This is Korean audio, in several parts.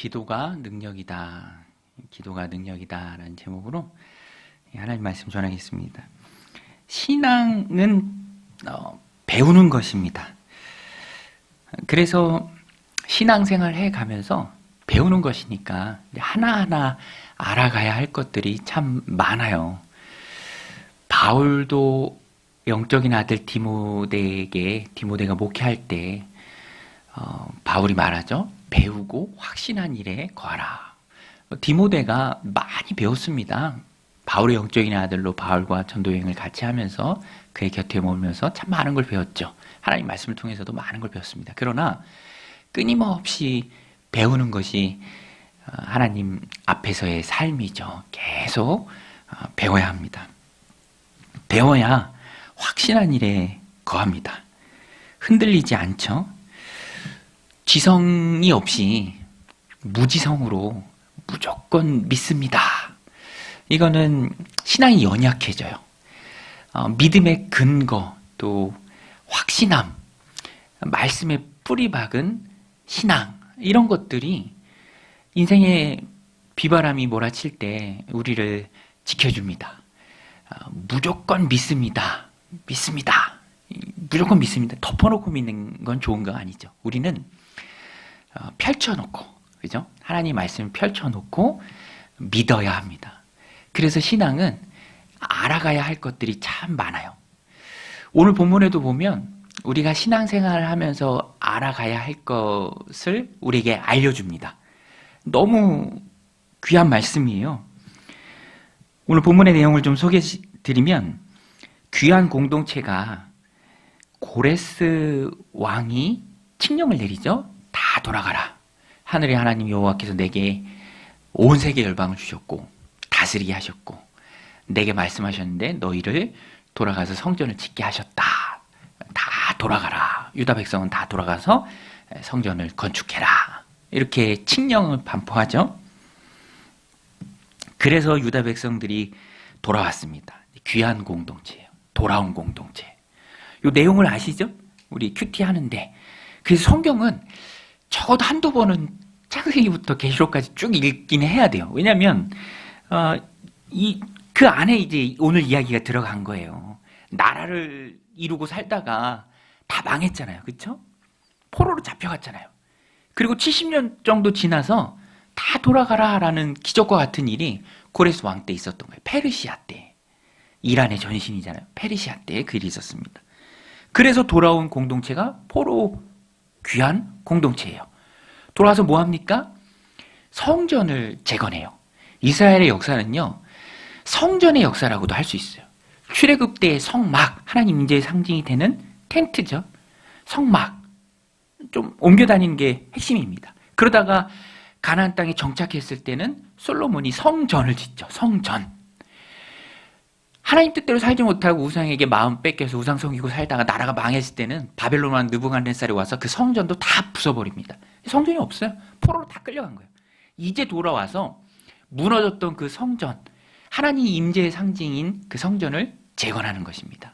기도가 능력이다. 기도가 능력이다 라는 제목으로 하나님 말씀 전하겠습니다. 신앙은 배우는 것입니다. 그래서 신앙생활 해가면서 배우는 것이니까 하나하나 알아가야 할 것들이 참 많아요. 바울도 영적인 아들 디모데가 목회할 때 바울이 말하죠. 배우고 확신한 일에 거하라. 디모데가 많이 배웠습니다. 바울의 영적인 아들로 바울과 전도여행을 같이 하면서 그의 곁에 머물면서 참 많은 걸 배웠죠. 하나님 말씀을 통해서도 많은 걸 배웠습니다. 그러나 끊임없이 배우는 것이 하나님 앞에서의 삶이죠. 계속 배워야 합니다. 배워야 확신한 일에 거합니다. 흔들리지 않죠. 지성이 없이 무지성으로 무조건 믿습니다. 이거는 신앙이 연약해져요. 믿음의 근거, 또 확신함, 말씀에 뿌리 박은 신앙, 이런 것들이 인생의 비바람이 몰아칠 때 우리를 지켜줍니다. 무조건 믿습니다. 무조건 믿습니다. 덮어놓고 믿는 건 좋은 거 아니죠. 우리는 펼쳐놓고, 그죠? 하나님 말씀을 펼쳐놓고 믿어야 합니다. 그래서 신앙은 알아가야 할 것들이 참 많아요. 오늘 본문에도 보면 우리가 신앙생활을 하면서 알아가야 할 것을 우리에게 알려줍니다. 너무 귀한 말씀이에요. 오늘 본문의 내용을 좀 소개해드리면, 귀한 공동체가 고레스 왕이 칙령을 내리죠. 다 돌아가라. 하늘의 하나님 여호와께서 내게 온 세계 열방을 주셨고 다스리게 하셨고 내게 말씀하셨는데 너희를 돌아가서 성전을 짓게 하셨다. 다 돌아가라. 유다 백성은 다 돌아가서 성전을 건축해라. 이렇게 칙령을 반포하죠. 그래서 유다 백성들이 돌아왔습니다. 귀한 공동체예요. 돌아온 공동체. 이 내용을 아시죠? 우리 큐티 하는데. 그래서 성경은 적어도 한두 번은 창세기부터 계시록까지 쭉 읽긴 해야 돼요. 왜냐하면 그 안에 이제 오늘 이야기가 들어간 거예요. 나라를 이루고 살다가 다 망했잖아요. 그렇죠? 포로로 잡혀갔잖아요. 그리고 70년 정도 지나서 다 돌아가라라는 기적과 같은 일이 고레스 왕 때 있었던 거예요. 페르시아 때. 이란의 전신이잖아요. 페르시아 때 그 일이 있었습니다. 그래서 돌아온 공동체가 포로 귀한 공동체예요. 돌아와서 뭐 합니까? 성전을 재건해요. 이스라엘의 역사는요, 성전의 역사라고도 할 수 있어요. 출애굽 때의 성막, 하나님 임재의 상징이 되는 텐트죠. 성막. 좀 옮겨 다니는 게 핵심입니다. 그러다가 가나안 땅에 정착했을 때는 솔로몬이 성전을 짓죠. 성전. 하나님 뜻대로 살지 못하고 우상에게 마음 뺏겨서 우상 섬기고 살다가 나라가 망했을 때는 바벨론 왕 느부갓네살이 와서 그 성전도 다 부숴버립니다. 성전이 없어요. 포로로 다 끌려간 거예요. 이제 돌아와서 무너졌던 그 성전, 하나님 임재의 상징인 그 성전을 재건하는 것입니다.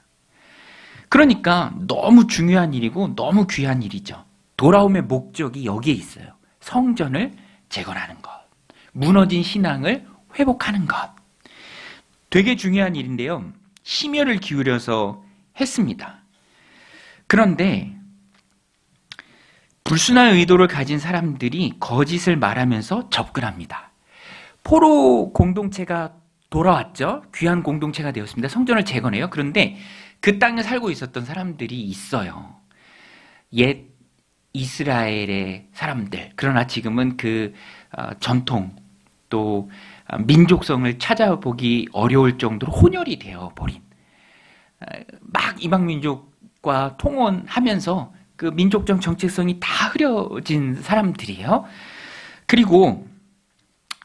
그러니까 너무 중요한 일이고 너무 귀한 일이죠. 돌아옴의 목적이 여기에 있어요. 성전을 재건하는 것, 무너진 신앙을 회복하는 것. 되게 중요한 일인데요. 심혈을 기울여서 했습니다. 그런데 불순한 의도를 가진 사람들이 거짓을 말하면서 접근합니다. 포로 공동체가 돌아왔죠. 귀한 공동체가 되었습니다. 성전을 재건해요. 그런데 그 땅에 살고 있었던 사람들이 있어요. 옛 이스라엘의 사람들. 그러나 지금은 그 전통 또 민족성을 찾아보기 어려울 정도로 혼혈이 되어버린, 막 이방민족과 통혼하면서 그 민족적 정체성이 다 흐려진 사람들이에요. 그리고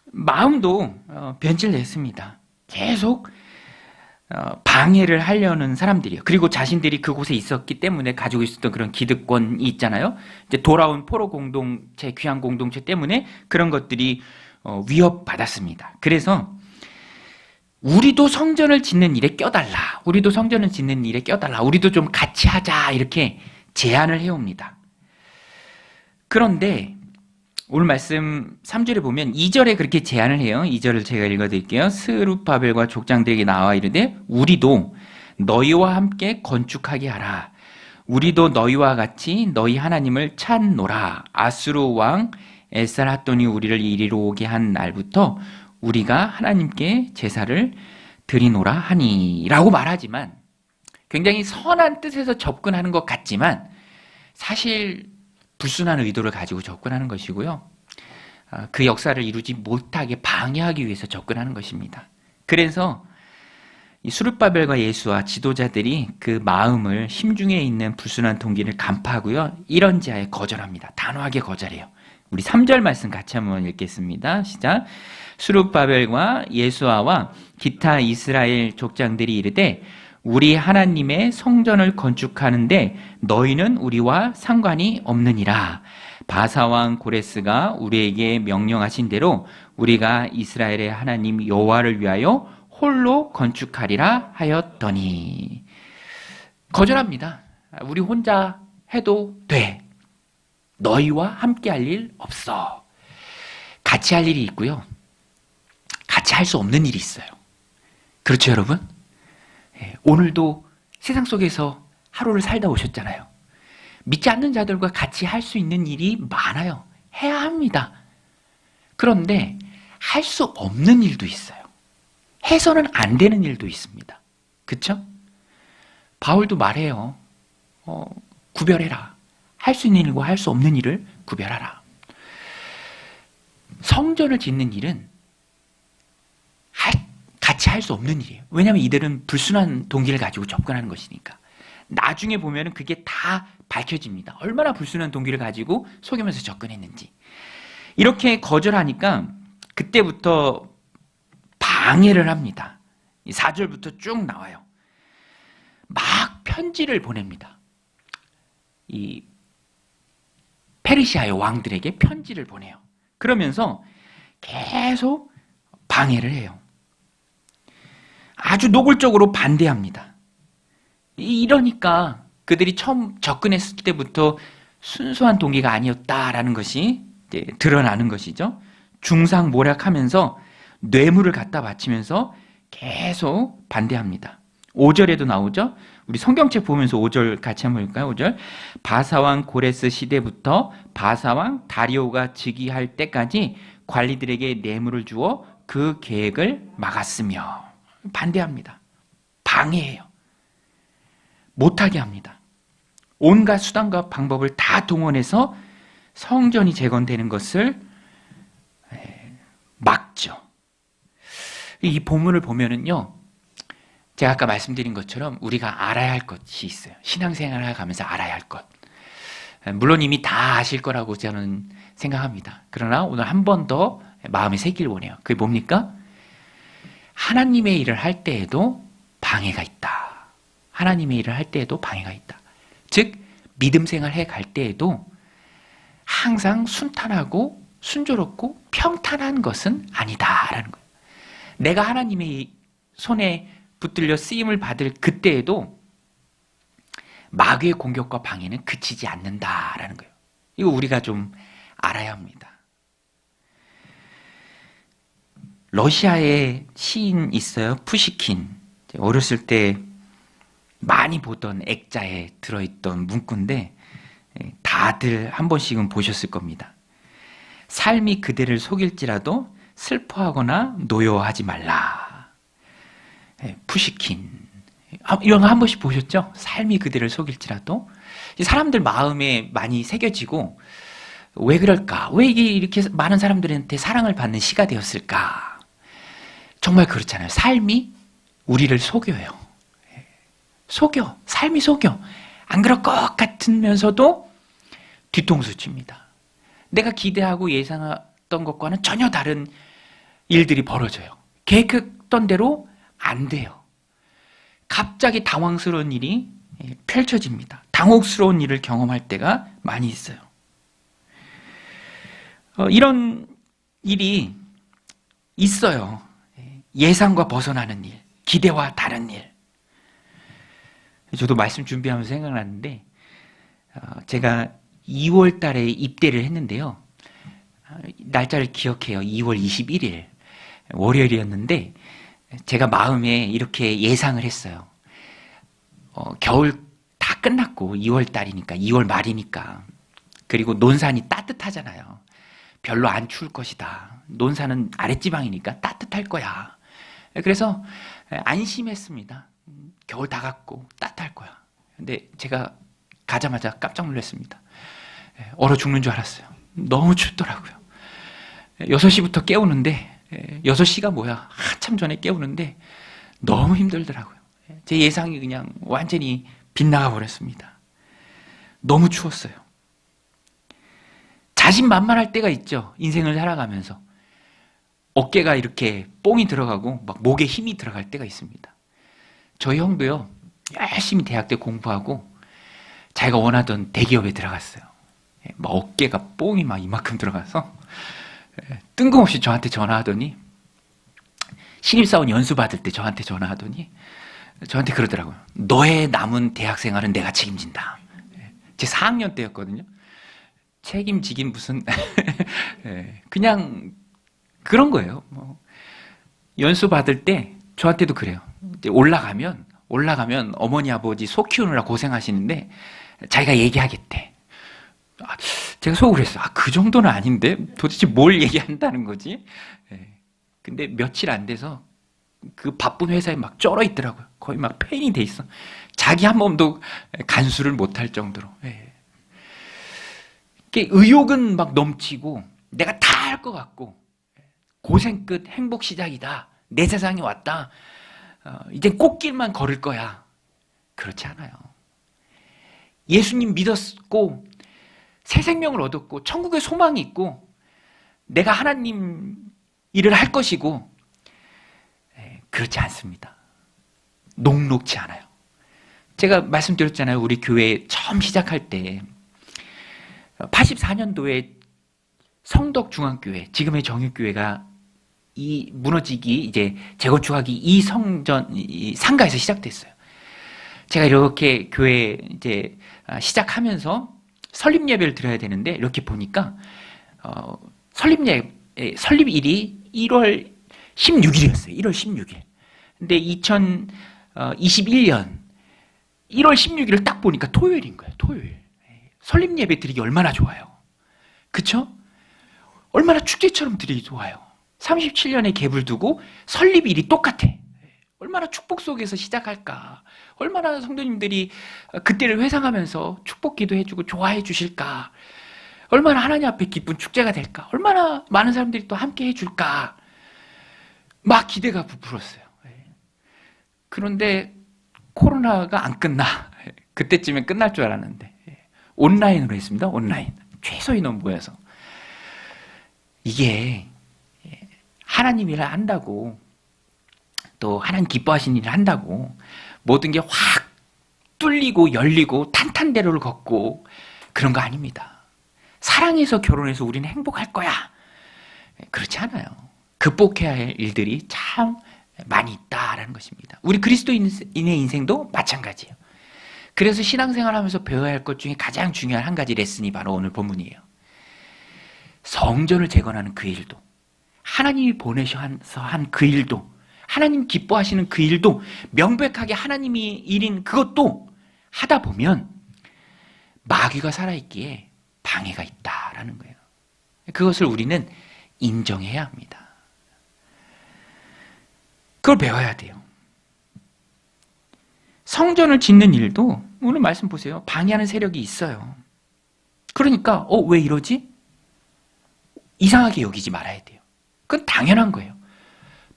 마음도 변질됐습니다. 계속 방해를 하려는 사람들이에요. 그리고 자신들이 그곳에 있었기 때문에 가지고 있었던 그런 기득권이 있잖아요. 이제 돌아온 포로 공동체, 귀한 공동체 때문에 그런 것들이 위협받았습니다. 그래서 우리도 성전을 짓는 일에 껴달라. 우리도 성전을 짓는 일에 껴달라. 우리도 좀 같이 하자. 이렇게 제안을 해옵니다. 그런데 오늘 말씀 3절에 보면 2절에 그렇게 제안을 해요. 2절을 제가 읽어드릴게요. 스룹바벨과 족장들에게 나와 이르되 우리도 너희와 함께 건축하게 하라. 우리도 너희와 같이 너희 하나님을 찾노라. 아수르 왕 에살핫돈이 우리를 이리로 오게 한 날부터 우리가 하나님께 제사를 드리노라 하니 라고 말하지만 굉장히 선한 뜻에서 접근하는 것 같지만 사실 불순한 의도를 가지고 접근하는 것이고요. 그 역사를 이루지 못하게 방해하기 위해서 접근하는 것입니다. 그래서 이 수르바벨과 예수와 지도자들이 그 마음을 심중에 있는 불순한 동기를 간파하고요. 이런지하에 거절합니다. 단호하게 거절해요. 우리 3절 말씀 같이 한번 읽겠습니다. 시작. 수르바벨과 예수아와 기타 이스라엘 족장들이 이르되 우리 하나님의 성전을 건축하는데 너희는 우리와 상관이 없느니라. 바사왕 고레스가 우리에게 명령하신 대로 우리가 이스라엘의 하나님 여호와를 위하여 홀로 건축하리라 하였더니 거절합니다. 우리 혼자 해도 돼. 너희와 함께 할 일 없어. 같이 할 일이 있고요. 같이 할 수 없는 일이 있어요. 그렇죠, 여러분? 오늘도 세상 속에서 하루를 살다 오셨잖아요. 믿지 않는 자들과 같이 할 수 있는 일이 많아요. 해야 합니다. 그런데 할 수 없는 일도 있어요. 해서는 안 되는 일도 있습니다. 그렇죠? 바울도 말해요. 구별해라. 할 수 있는 일과 할 수 없는 일을 구별하라. 성전을 짓는 일은 같이 할 수 없는 일이에요. 왜냐하면 이들은 불순한 동기를 가지고 접근하는 것이니까. 나중에 보면 그게 다 밝혀집니다. 얼마나 불순한 동기를 가지고 속이면서 접근했는지. 이렇게 거절하니까 그때부터 방해를 합니다. 4절부터 쭉 나와요. 막 편지를 보냅니다. 이 페르시아의 왕들에게 편지를 보내요. 그러면서 계속 방해를 해요. 아주 노골적으로 반대합니다. 이러니까 그들이 처음 접근했을 때부터 순수한 동기가 아니었다라는 것이 드러나는 것이죠. 중상모략하면서 뇌물을 갖다 바치면서 계속 반대합니다. 5절에도 나오죠. 우리 성경책 보면서 5절 같이 한번 볼까요? 5절. 바사왕 고레스 시대부터 바사왕 다리오가 즉위할 때까지 관리들에게 뇌물을 주어 그 계획을 막았으며 반대합니다. 방해해요. 못하게 합니다. 온갖 수단과 방법을 다 동원해서 성전이 재건되는 것을 막죠. 이 본문을 보면은요, 제가 아까 말씀드린 것처럼 우리가 알아야 할 것이 있어요. 신앙생활을 가면서 알아야 할 것. 물론 이미 다 아실 거라고 저는 생각합니다. 그러나 오늘 한 번 더 마음에 새길 원해요. 그게 뭡니까? 하나님의 일을 할 때에도 방해가 있다. 하나님의 일을 할 때에도 방해가 있다. 즉 믿음 생활해 갈 때에도 항상 순탄하고 순조롭고 평탄한 것은 아니다라는 거예요. 내가 하나님의 손에 붙들려 쓰임을 받을 그때에도 마귀의 공격과 방해는 그치지 않는다라는 거예요. 이거 우리가 좀 알아야 합니다. 러시아에 시인 있어요. 푸시킨. 어렸을 때 많이 보던 액자에 들어있던 문구인데 다들 한 번씩은 보셨을 겁니다. 삶이 그대를 속일지라도 슬퍼하거나 노여워하지 말라. 푸시킨. 이런 거 한 번씩 보셨죠? 삶이 그대를 속일지라도. 사람들 마음에 많이 새겨지고 왜 그럴까? 왜 이게 이렇게 많은 사람들한테 사랑을 받는 시가 되었을까? 정말 그렇잖아요. 삶이 우리를 속여요. 속여. 삶이 속여. 안 그럴 것 같으면서도 뒤통수 칩니다. 내가 기대하고 예상했던 것과는 전혀 다른 일들이 벌어져요. 계획했던 대로 안 돼요. 갑자기 당황스러운 일이 펼쳐집니다. 당혹스러운 일을 경험할 때가 많이 있어요. 이런 일이 있어요. 예상과 벗어나는 일, 기대와 다른 일. 저도 말씀 준비하면서 생각났는데 제가 2월 달에 입대를 했는데요. 날짜를 기억해요. 2월 21일 월요일이었는데 제가 마음에 이렇게 예상을 했어요. 겨울 다 끝났고 2월 달이니까 2월 말이니까 그리고 논산이 따뜻하잖아요. 별로 안 추울 것이다. 논산은 아랫지방이니까 따뜻할 거야. 그래서 안심했습니다. 겨울 다 갔고 따뜻할 거야. 근데 제가 가자마자 깜짝 놀랐습니다. 얼어 죽는 줄 알았어요. 너무 춥더라고요. 6시부터 깨우는데 6시가 뭐야? 한참 전에 깨우는데 너무 힘들더라고요. 제 예상이 그냥 완전히 빗나가 버렸습니다. 너무 추웠어요. 자신만만할 때가 있죠. 인생을 살아가면서. 어깨가 이렇게 뽕이 들어가고 막 목에 힘이 들어갈 때가 있습니다. 저희 형도요. 열심히 대학 때 공부하고 자기가 원하던 대기업에 들어갔어요. 막 어깨가 뽕이 막 이만큼 들어가서 뜬금없이 저한테 전화하더니 신입사원 연수 받을 때 저한테 전화하더니 저한테 그러더라고요. 너의 남은 대학생활은 내가 책임진다. 제 4학년 때였거든요. 책임지긴 무슨 그냥 그런 거예요. 연수 받을 때 저한테도 그래요. 이제 올라가면 어머니 아버지 소 키우느라 고생하시는데 자기가 얘기하겠대. 제가 속으로 했어요. 그 정도는 아닌데 도대체 뭘 얘기한다는 거지? 근데 며칠 안 돼서 그 바쁜 회사에 막 쩔어 있더라고요. 거의 막 폐인이 돼 있어. 자기 한 몸도 간수를 못할 정도로. 의욕은 막 넘치고 내가 다 할 것 같고 고생 끝 행복 시작이다. 내 세상에 왔다. 이제 꽃길만 걸을 거야. 그렇지 않아요. 예수님 믿었고 새 생명을 얻었고 천국의 소망이 있고 내가 하나님 일을 할 것이고 그렇지 않습니다. 녹록지 않아요. 제가 말씀드렸잖아요. 우리 교회 처음 시작할 때 84년도에 성덕중앙교회, 지금의 정육교회가 이 무너지기 이제 재건축하기 이 상가에서 시작됐어요. 제가 이렇게 교회 이제 시작하면서 설립 예배를 드려야 되는데 이렇게 보니까 설립일이 1월 16일이었어요. 1월 16일. 근데 2021년 1월 16일을 딱 보니까 토요일인 거예요. 토요일. 설립 예배 드리기 얼마나 좋아요. 그쵸? 얼마나 축제처럼 드리기 좋아요. 37년의 갭을 두고 설립일이 똑같아. 얼마나 축복 속에서 시작할까. 얼마나 성도님들이 그때를 회상하면서 축복 기도해주고 좋아해 주실까. 얼마나 하나님 앞에 기쁜 축제가 될까. 얼마나 많은 사람들이 또 함께 해줄까. 막 기대가 부풀었어요. 그런데 코로나가 안 끝나. 그때쯤에 끝날 줄 알았는데 온라인으로 했습니다. 온라인. 최소 인원 모여서. 이게 하나님 일을 한다고 또 하나님 기뻐하시는 일을 한다고 모든 게 확 뚫리고 열리고 탄탄대로를 걷고 그런 거 아닙니다. 사랑해서 결혼해서 우리는 행복할 거야. 그렇지 않아요. 극복해야 할 일들이 참 많이 있다라는 것입니다. 우리 그리스도인의 인생도 마찬가지예요. 그래서 신앙생활 하면서 배워야 할 것 중에 가장 중요한 한 가지 레슨이 바로 오늘 본문이에요. 성전을 재건하는 그 일도, 하나님이 보내셔서 한 그 일도, 하나님 기뻐하시는 그 일도 명백하게 하나님이 일인 그것도 하다 보면 마귀가 살아있기에 방해가 있다라는 거예요. 그것을 우리는 인정해야 합니다. 그걸 배워야 돼요. 성전을 짓는 일도 오늘 말씀 보세요. 방해하는 세력이 있어요. 그러니까 왜 이러지? 이상하게 여기지 말아야 돼요. 그건 당연한 거예요.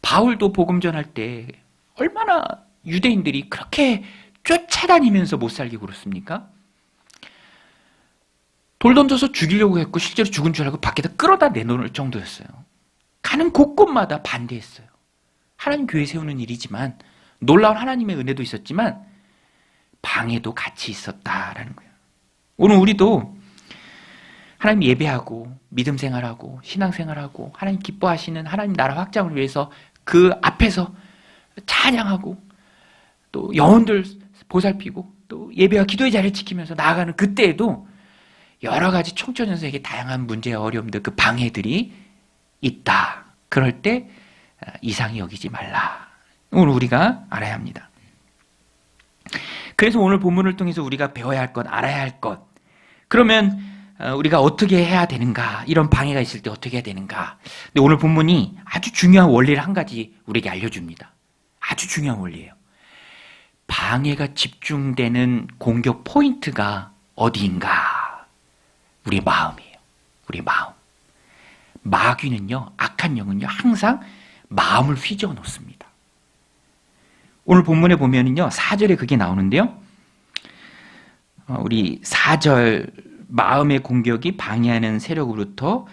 바울도 복음 전할 때 얼마나 유대인들이 그렇게 쫓아다니면서 못 살게 굴었습니까? 돌 던져서 죽이려고 했고 실제로 죽은 줄 알고 밖에다 끌어다 내놓을 정도였어요. 가는 곳곳마다 반대했어요. 하나님 교회 세우는 일이지만 놀라운 하나님의 은혜도 있었지만 방해도 같이 있었다라는 거예요. 오늘 우리도 하나님 예배하고 믿음 생활하고 신앙 생활하고 하나님 기뻐하시는 하나님 나라 확장을 위해서 그 앞에서 찬양하고 또 영혼들 보살피고 또 예배와 기도의 자리를 지키면서 나아가는 그때에도 여러 가지 총천연세계 다양한 문제와 어려움들, 그 방해들이 있다. 그럴 때 이상히 여기지 말라. 오늘 우리가 알아야 합니다. 그래서 오늘 본문을 통해서 우리가 배워야 할 것, 알아야 할 것. 그러면 우리가 어떻게 해야 되는가? 이런 방해가 있을 때 어떻게 해야 되는가? 근데 오늘 본문이 아주 중요한 원리를 한 가지 우리에게 알려줍니다. 아주 중요한 원리예요. 방해가 집중되는 공격 포인트가 어디인가? 우리 마음이에요. 우리 마음. 마귀는요, 악한 영은요, 항상 마음을 휘저어 놓습니다. 오늘 본문에 보면은요, 4절에 그게 나오는데요. 우리 4절, 마음의 공격이 방해하는 세력으로부터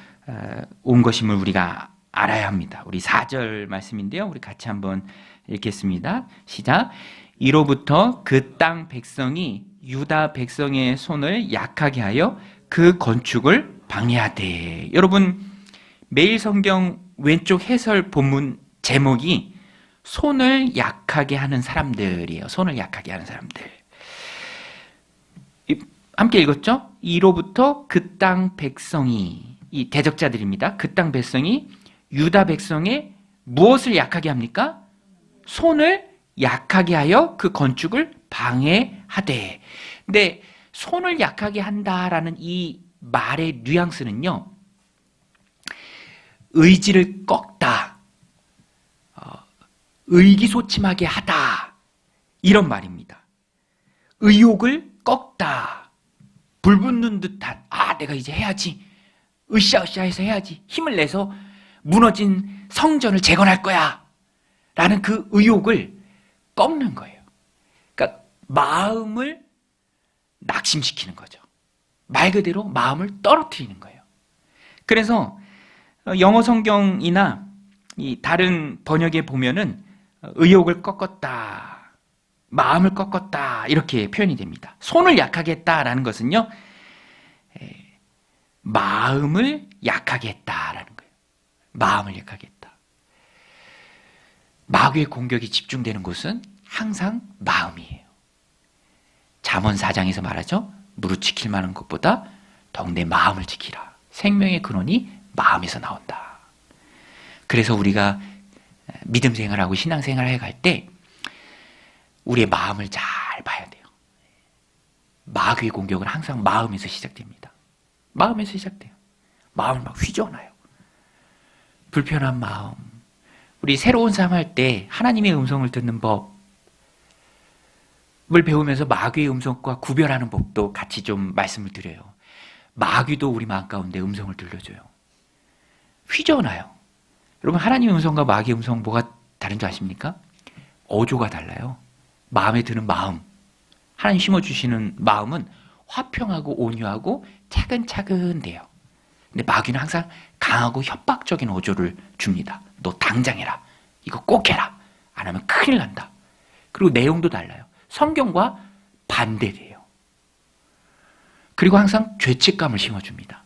온 것임을 우리가 알아야 합니다. 우리 4절 말씀인데요. 우리 같이 한번 읽겠습니다. 시작. 이로부터 그 땅 백성이 유다 백성의 손을 약하게 하여 그 건축을 방해하되. 여러분, 매일 성경 왼쪽 해설 본문 제목이 손을 약하게 하는 사람들이에요. 손을 약하게 하는 사람들. 함께 읽었죠? 이로부터 그 땅 백성이, 이 대적자들입니다. 그 땅 백성이 유다 백성의 무엇을 약하게 합니까? 손을 약하게 하여 그 건축을 방해하되. 근데 손을 약하게 한다라는 이 말의 뉘앙스는요, 의지를 꺾다, 의기소침하게 하다, 이런 말입니다. 의욕을 꺾다, 불붙는 듯한, 내가 이제 해야지, 으쌰으쌰해서 해야지, 힘을 내서 무너진 성전을 재건할 거야 라는 그 의욕을 꺾는 거예요. 그러니까 마음을 낙심시키는 거죠. 말 그대로 마음을 떨어뜨리는 거예요. 그래서 영어 성경이나 이 다른 번역에 보면은 의욕을 꺾었다, 마음을 꺾었다, 이렇게 표현이 됩니다. 손을 약하게 했다라는 것은요, 마음을 약하게 했다라는 거예요. 마음을 약하게 했다. 마귀의 공격이 집중되는 곳은 항상 마음이에요. 잠언 4장에서 말하죠. 무릇 지킬 만한 것보다 더욱 내 마음을 지키라. 생명의 근원이 마음에서 나온다. 그래서 우리가 믿음 생활하고 신앙 생활을 해갈 때 우리의 마음을 잘 봐야 돼요. 마귀의 공격은 항상 마음에서 시작됩니다. 마음에서 시작돼요. 마음을 막 휘저어놔요. 불편한 마음. 우리 새로운 삶 할 때 하나님의 음성을 듣는 법을 배우면서 마귀의 음성과 구별하는 법도 같이 좀 말씀을 드려요. 마귀도 우리 마음 가운데 음성을 들려줘요. 휘저어놔요. 여러분, 하나님의 음성과 마귀의 음성 뭐가 다른 줄 아십니까? 어조가 달라요. 마음에 드는 마음, 하나님 심어주시는 마음은 화평하고 온유하고 차근차근 돼요. 근데 마귀는 항상 강하고 협박적인 어조를 줍니다. 너 당장 해라. 이거 꼭 해라. 안 하면 큰일 난다. 그리고 내용도 달라요. 성경과 반대돼요. 그리고 항상 죄책감을 심어줍니다.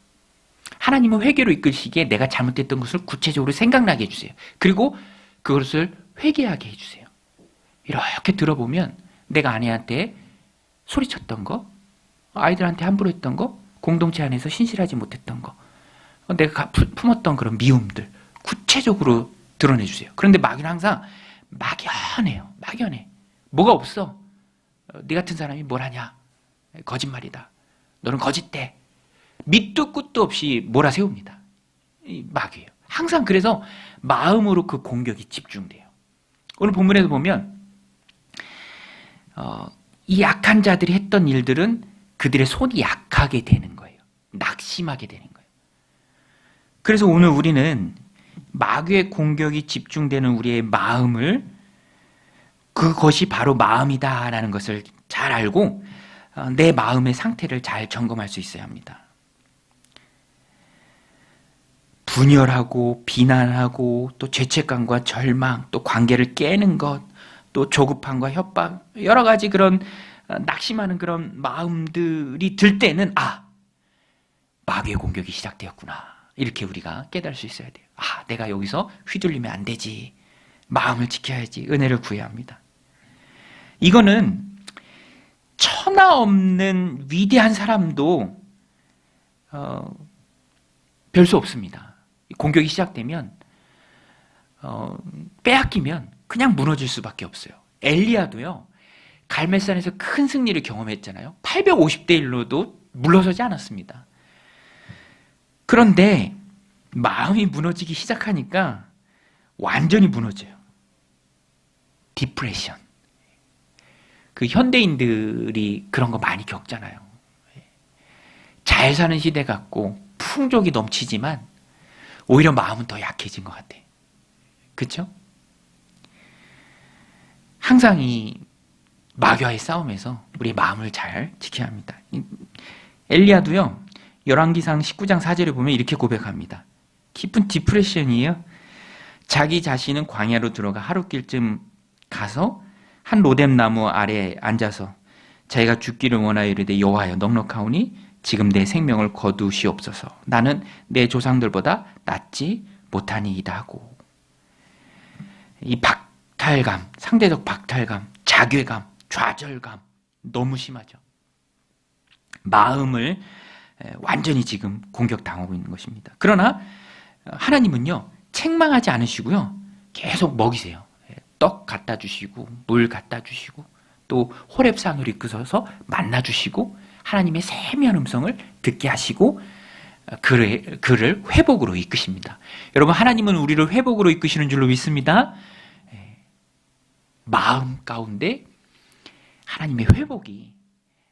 하나님은 회개로 이끌시기에 내가 잘못했던 것을 구체적으로 생각나게 해주세요. 그리고 그것을 회개하게 해주세요. 이렇게 들어보면 내가 아내한테 소리쳤던 거, 아이들한테 함부로 했던 거, 공동체 안에서 신실하지 못했던 거, 내가 품었던 그런 미움들 구체적으로 드러내주세요. 그런데 마귀는 항상 막연해요. 막연해. 뭐가 없어. 네 같은 사람이 뭘 하냐. 거짓말이다. 너는 거짓대. 밑도 끝도 없이 몰아세웁니다. 마귀예요. 항상 그래서 마음으로 그 공격이 집중돼요. 오늘 본문에서 보면 이 약한 자들이 했던 일들은 그들의 손이 약하게 되는 거예요. 낙심하게 되는 거예요. 그래서 오늘 우리는 마귀의 공격이 집중되는 우리의 마음을, 그것이 바로 마음이다라는 것을 잘 알고 내 마음의 상태를 잘 점검할 수 있어야 합니다. 분열하고 비난하고 또 죄책감과 절망, 또 관계를 깨는 것, 또 조급함과 협박, 여러 가지 그런 낙심하는 그런 마음들이 들 때는 마귀의 공격이 시작되었구나. 이렇게 우리가 깨달을 수 있어야 돼요. 내가 여기서 휘둘리면 안 되지. 마음을 지켜야지. 은혜를 구해야 합니다. 이거는 천하 없는 위대한 사람도 별 수 없습니다. 공격이 시작되면 빼앗기면 그냥 무너질 수밖에 없어요. 엘리야도요, 갈멜산에서 큰 승리를 경험했잖아요. 850대 1로도 물러서지 않았습니다. 그런데 마음이 무너지기 시작하니까 완전히 무너져요. 디프레션. 그 현대인들이 그런 거 많이 겪잖아요. 잘 사는 시대 같고 풍족이 넘치지만 오히려 마음은 더 약해진 것 같아. 그렇죠? 항상 이 마귀와의 싸움에서 우리 마음을 잘 지켜야 합니다. 엘리야도요, 열왕기상 19장 4절에 보면 이렇게 고백합니다. 깊은 디프레션이에요. 자기 자신은 광야로 들어가 하룻길쯤 가서 한 로뎀 나무 아래에 앉아서 자기가 죽기를 원하여 이르되 여호와여 넉넉하오니 지금 내 생명을 거두시옵소서. 나는 내 조상들보다 낫지 못하니이다 하고, 이 박탈감, 상대적 박탈감, 자괴감, 좌절감 너무 심하죠. 마음을 완전히 지금 공격당하고 있는 것입니다. 그러나 하나님은요, 책망하지 않으시고요, 계속 먹이세요. 떡 갖다 주시고 물 갖다 주시고 또 호렙산으로 이끄셔서 만나 주시고 하나님의 세미한 음성을 듣게 하시고 그를 회복으로 이끄십니다. 여러분, 하나님은 우리를 회복으로 이끄시는 줄로 믿습니다. 마음 가운데 하나님의 회복이,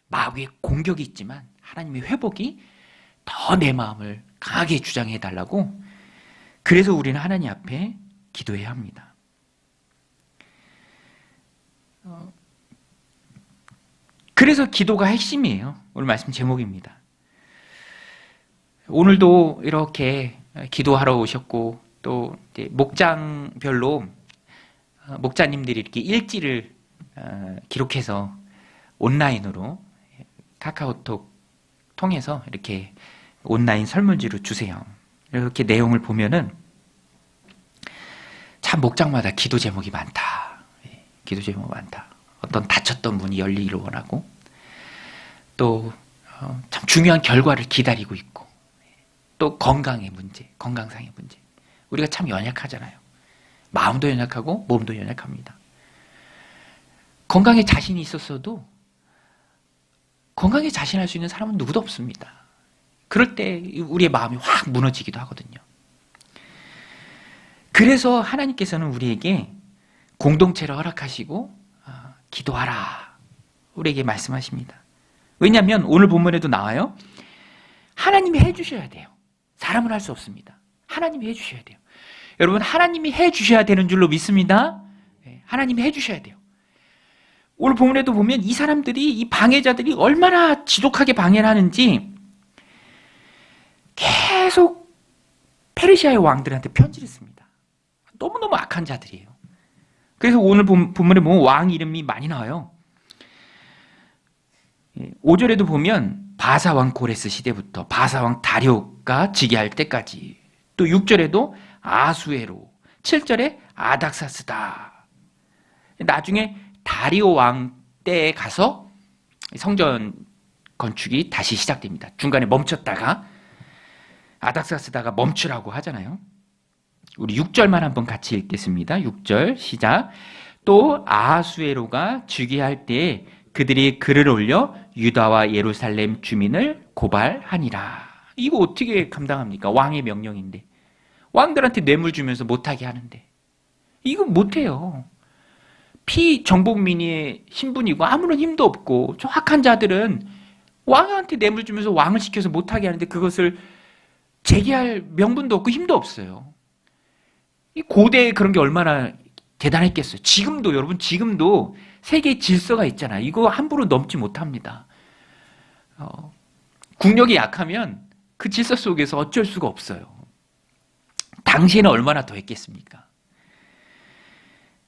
마귀의 공격이 있지만 하나님의 회복이 더 내 마음을 강하게 주장해 달라고, 그래서 우리는 하나님 앞에 기도해야 합니다. 그래서 기도가 핵심이에요. 오늘 말씀 제목입니다. 오늘도 이렇게 기도하러 오셨고, 또 목장별로 목자님들이 이렇게 일지를 기록해서 온라인으로 카카오톡 통해서 이렇게 온라인 설문지로 주세요. 이렇게 내용을 보면은 참 목장마다 기도 제목이 많다. 기도 제목이 많다. 어떤 닫혔던 문이 열리기를 원하고, 또 참 중요한 결과를 기다리고 있고, 또 건강의 문제, 건강상의 문제. 우리가 참 연약하잖아요. 마음도 연약하고 몸도 연약합니다. 건강에 자신이 있었어도 건강에 자신할 수 있는 사람은 누구도 없습니다. 그럴 때 우리의 마음이 확 무너지기도 하거든요. 그래서 하나님께서는 우리에게 공동체를 허락하시고 기도하라, 우리에게 말씀하십니다. 왜냐하면 오늘 본문에도 나와요. 하나님이 해주셔야 돼요. 사람은 할 수 없습니다. 하나님이 해주셔야 돼요. 여러분, 하나님이 해주셔야 되는 줄로 믿습니다. 하나님이 해주셔야 돼요. 오늘 본문에도 보면 이 사람들이, 이 방해자들이 얼마나 지독하게 방해를 하는지 계속 페르시아의 왕들한테 편지를 씁니다. 너무너무 악한 자들이에요. 그래서 오늘 본문에 보면 왕 이름이 많이 나와요. 5절에도 보면 바사왕 고레스 시대부터 바사왕 다리오가 즉위할 때까지, 또 6절에도 아수에로, 7절에 아닥사스다. 나중에 다리오 왕 때에 가서 성전 건축이 다시 시작됩니다. 중간에 멈췄다가 아닥사스다가 멈추라고 하잖아요. 우리 6절만 한번 같이 읽겠습니다. 6절 시작. 또 아하수에로가 즉위할 때 그들이 글을 올려 유다와 예루살렘 주민을 고발하니라. 이거 어떻게 감당합니까? 왕의 명령인데. 왕들한테 뇌물 주면서 못하게 하는데. 이거 못해요. 피정복민의 신분이고 아무런 힘도 없고 저 악한 자들은 왕한테 뇌물 주면서 왕을 시켜서 못하게 하는데 그것을 제기할 명분도 없고 힘도 없어요. 이 고대에 그런 게 얼마나 대단했겠어요. 지금도, 여러분, 지금도 세계의 질서가 있잖아요. 이거 함부로 넘지 못합니다. 국력이 약하면 그 질서 속에서 어쩔 수가 없어요. 당시에는 얼마나 더 했겠습니까?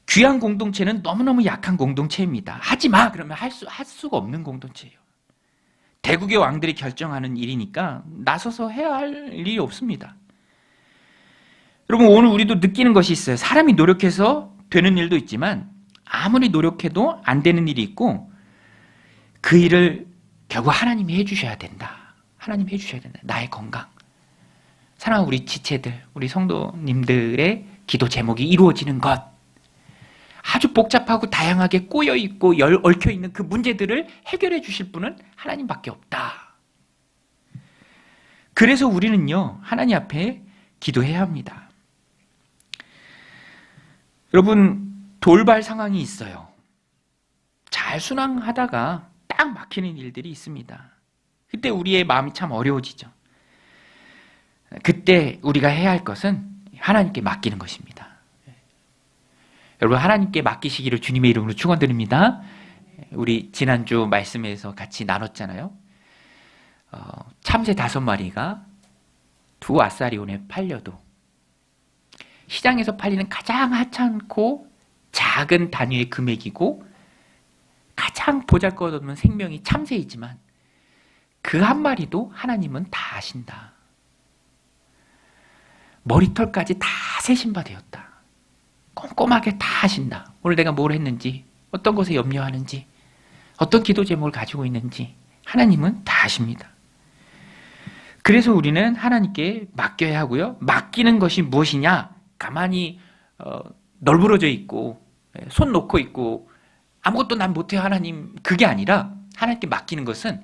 귀한 공동체는 너무너무 약한 공동체입니다. 하지 마! 그러면 할 수가 없는 공동체예요. 대국의 왕들이 결정하는 일이니까 나서서 해야 할 일이 없습니다. 여러분, 오늘 우리도 느끼는 것이 있어요. 사람이 노력해서 되는 일도 있지만 아무리 노력해도 안 되는 일이 있고 그 일을 결국 하나님이 해주셔야 된다 하나님 해주셔야 된다. 나의 건강. 사랑하는 우리 지체들, 우리 성도님들의 기도 제목이 이루어지는 것. 아주 복잡하고 다양하게 꼬여있고 얽혀있는 그 문제들을 해결해 주실 분은 하나님밖에 없다. 그래서 우리는요, 하나님 앞에 기도해야 합니다. 여러분, 돌발 상황이 있어요. 잘 순항하다가 딱 막히는 일들이 있습니다. 그때 우리의 마음이 참 어려워지죠. 그때 우리가 해야 할 것은 하나님께 맡기는 것입니다. 여러분, 하나님께 맡기시기를 주님의 이름으로 축원드립니다. 우리 지난주 말씀에서 같이 나눴잖아요. 참새 5마리가 두 아사리온에 팔려도 시장에서 팔리는 가장 하찮고 작은 단위의 금액이고 가장 보잘것없는 생명이 참새이지만 그 한 마리도 하나님은 다 아신다. 머리털까지 다 세신 바 되었다. 꼼꼼하게 다 하신다. 오늘 내가 뭘 했는지, 어떤 것에 염려하는지, 어떤 기도 제목을 가지고 있는지 하나님은 다 아십니다. 그래서 우리는 하나님께 맡겨야 하고요. 맡기는 것이 무엇이냐? 가만히 널브러져 있고 손 놓고 있고 아무것도 난 못해요 하나님, 그게 아니라 하나님께 맡기는 것은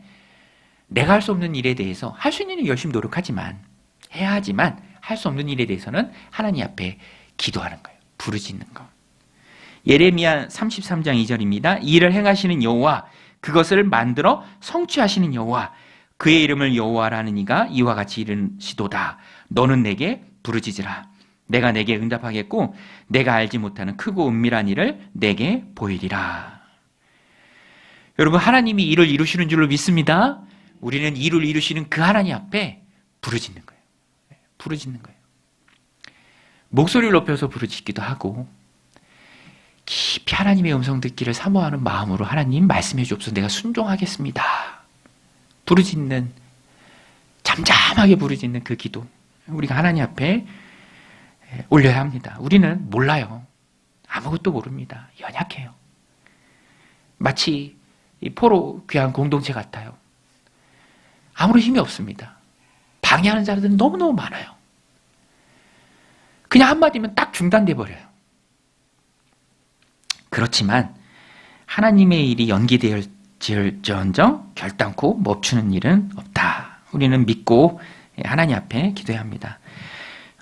내가 할 수 없는 일에 대해서 할 수 있는 일 열심히 노력하지만 해야 하지만 할 수 없는 일에 대해서는 하나님 앞에 기도하는 거예요. 부르짖는 거. 예레미야 33장 2절입니다. 이 일을 행하시는 여호와, 그것을 만들어 성취하시는 여호와, 그의 이름을 여호와라는 이가 이와 같이 이르시도다. 너는 내게 부르짖으라. 내가 내게 응답하겠고 내가 알지 못하는 크고 은밀한 일을 내게 보이리라. 여러분, 하나님이 일을 이루시는 줄로 믿습니다. 우리는 일을 이루시는 그 하나님 앞에 부르짖는 거예요. 부르짖는 거예요. 목소리를 높여서 부르짖기도 하고 깊이 하나님의 음성 듣기를 사모하는 마음으로 하나님 말씀해 주옵소서, 내가 순종하겠습니다. 부르짖는, 잠잠하게 부르짖는 그 기도, 우리가 하나님 앞에 올려야 합니다. 우리는 몰라요. 아무것도 모릅니다. 연약해요. 마치 이 포로 귀한 공동체 같아요. 아무런 힘이 없습니다. 방해하는 자들은 너무너무 많아요. 그냥 한마디면 딱 중단돼 버려요. 그렇지만 하나님의 일이 연기되었을지언정 결단코 멈추는 일은 없다. 우리는 믿고 하나님 앞에 기도해야 합니다.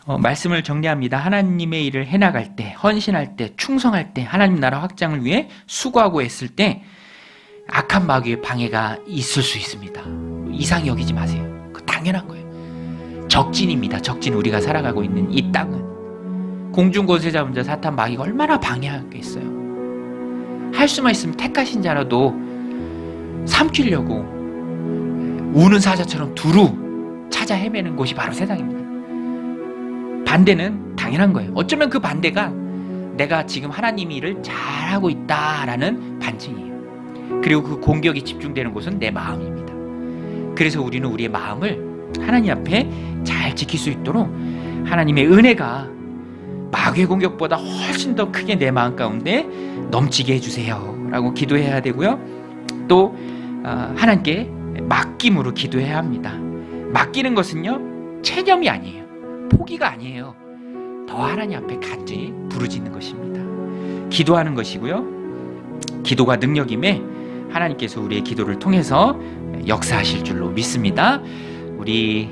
말씀을 정리합니다. 하나님의 일을 해나갈 때, 헌신할 때, 충성할 때, 하나님 나라 확장을 위해 수고하고 애쓸 때 악한 마귀의 방해가 있을 수 있습니다. 이상히 여기지 마세요. 그거 당연한 거예요. 적진입니다. 적진, 우리가 살아가고 있는 이 땅은. 공중권세 잡은 자 사탄 마귀가 얼마나 방해하겠어요. 할 수만 있으면 택하신 자라도 삼키려고 우는 사자처럼 두루 찾아 헤매는 곳이 바로 세상입니다. 반대는 당연한 거예요. 어쩌면 그 반대가 내가 지금 하나님 일을 잘하고 있다라는 반증이에요. 그리고 그 공격이 집중되는 곳은 내 마음입니다. 그래서 우리는 우리의 마음을 하나님 앞에 잘 지킬 수 있도록 하나님의 은혜가 마귀의 공격보다 훨씬 더 크게 내 마음 가운데 넘치게 해주세요 라고 기도해야 되고요. 또 하나님께 맡김으로 기도해야 합니다. 맡기는 것은요, 체념이 아니에요. 포기가 아니에요. 더 하나님 앞에 간절히 부르짖는 것입니다. 기도하는 것이고요. 기도가 능력임에 하나님께서 우리의 기도를 통해서 역사하실 줄로 믿습니다. 우리